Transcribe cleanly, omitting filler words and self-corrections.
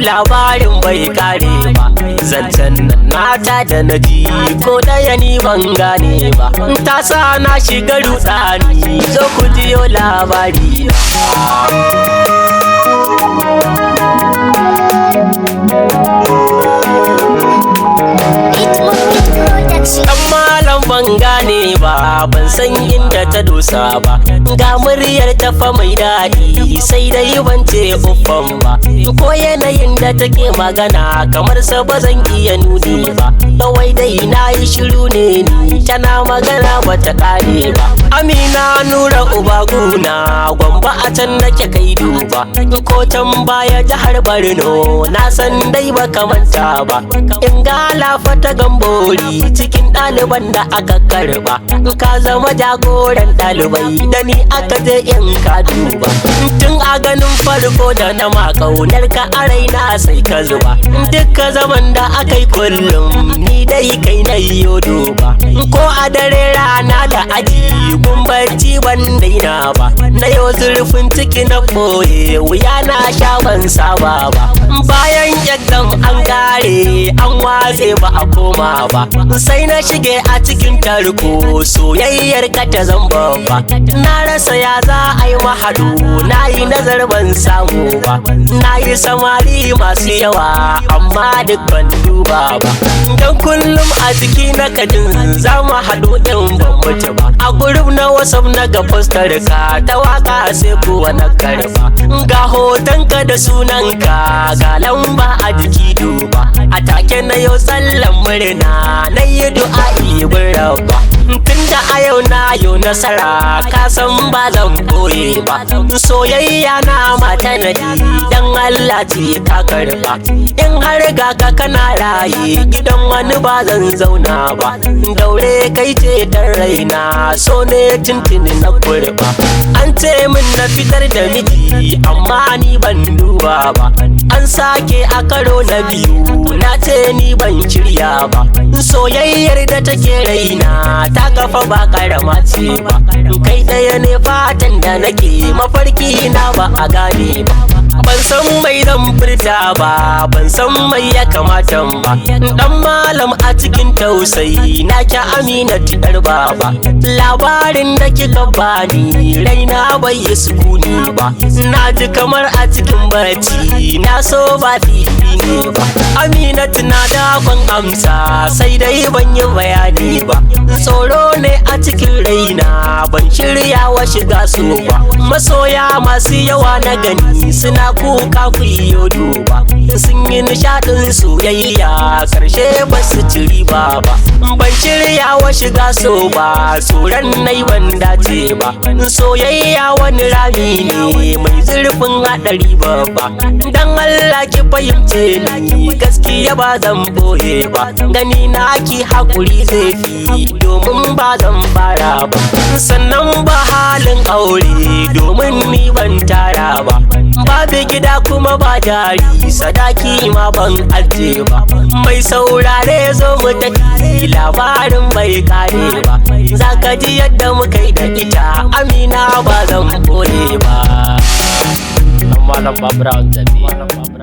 labarin bai kare ba, zancen nan nata da na ji ko ɗaya ni ban gane ba, ta sa na shiga rudani, zo ku jiyo labari Malam ban gane ba, ban san inda ta dosa ba, ga muryar ta fa mai daɗi sai dai ban ce uffan ba, ko yanayin da take magana kamar sa ba zan iya nuni ba, kawai dai na yi shiru ne ni tana magana bata kare ba. Amina Nura Ubaguna Gombe a can nake kai duba, ko can baya jihar Borno na san dai baka manta ba, in ga lafa ta Gambori cikin ɗaliban da aka karba, ka zama jagoran ɗalibai da ni aka je in ka duba, tun a ganin farko da na ma ƙaunar ka a raina sai ka zuba, dukka zaman da aka yi kullum ni dai kai na yiwo duba, ko a dare rana da aji gumbaci ban daina ba, na yau zurfin ciki na ɓoye wuya na sha ban saba ba, bayan exam an kare an watse ba a koma ba, sai na shige a cikin tarko soyayyar ka ta zamba ba, na rasa ya za a yi mahadu na yi nazar ban samu ba, na yi samari masu yawa amma duk ban duba ba, don kullum a jiki na kajin za mu haɗu in ban mutu ba, a gurub na wasaf na ga fuskar ka ta waka sai kuwa na karba, ga hoton ka da sunan ka ga lamba a jiki duba, a take na yau sallan murna na yi du'a'i bin rabba, tunda a yau na yau nasara ka san ba zan boye ba, soyayya na mata na dan Allah ce ka karba, in har ga ka kana raye gidan wani ba zan zauna ba, daure kai ce dan raina so ne tintini na kurba, an ce min na fitar da miji amma ni ban duba ba, an sake a karo na biyu na ce ni ban shirya ba, soyayyar da take raina ta kafa ba karama ce ba, kai ɗaya ne fatan da nake mafarki na ba a gane ba, ban san mai zan furta ba, ban san mai ya kamata ba, dan malam a cikin tausayi na ki Amina tidar baba, labarin da kika bani raina bai yi sukuni ba, na ji kamar a cikin bacci na so ba fili ne ba, Amina tana da ban amsa sai dai ban yi bayani ba, tsoro ne a cikin raina ban shirya wa shiga so ba, masoya masu yawa na gani suna kuka ku yi duba, sun yi nishaɗin soyayya karshe ba su ci riba ba, ban shirya wa shiga so ba tsoron nai ban dace ba, soyayya wani rami ne mai zurfin haɗari babba, dan Allah ki fahimce ni gaskiya ba zan boye ba, gani na ki hakuri zai fi domin ba zan fara ba, sannan ba halin aure domin ni ban tara ba, babu gida kuma ba jari sadaki ma ban aje ba, mai saurare zo mu tafi labarin bai kare ba, za ka ji yadda muka yi da ita Amina ba zan boye ba. Malam Babura on the beat.